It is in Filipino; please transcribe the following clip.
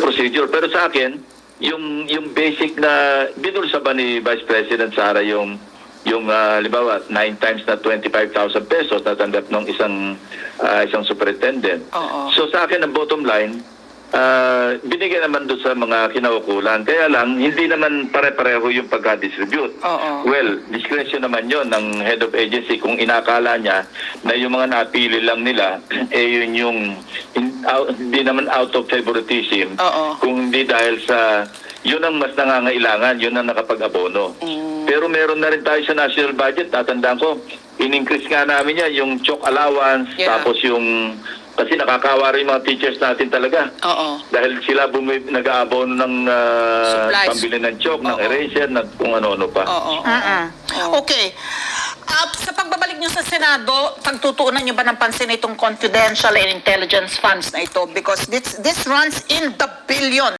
procedure. Pero sa akin, yung basic na binulsa ba ni Vice President Sara yung halimbawa 9 times na 25,000 pesos na tanggap ng isang superintendent. So sa akin ang bottom line, binigyan naman doon sa mga kinaukulan. Kaya lang, hindi naman pare-pareho yung pagka-distribute. Well, discretion naman yon ng head of agency kung inakala niya na yung mga napili lang nila, yun yung hindi naman out of favoritism. Kung hindi dahil sa yun ang mas nangangailangan, yun ang nakapag-abono. Pero meron na rin tayo sa national budget, tatandaan ko, in-increase nga namin yan, yung chalk allowance, tapos yung kasi nakakawa rin mga teachers natin talaga. Dahil sila nag-aabono ng pambili ng chalk, ng eraser, ng kung ano-ano pa. Okay. Sa pagbabalik nyo sa Senado, pagtutuunan nyo ba ng pansin itong confidential and intelligence funds na ito? Because this runs in the billion.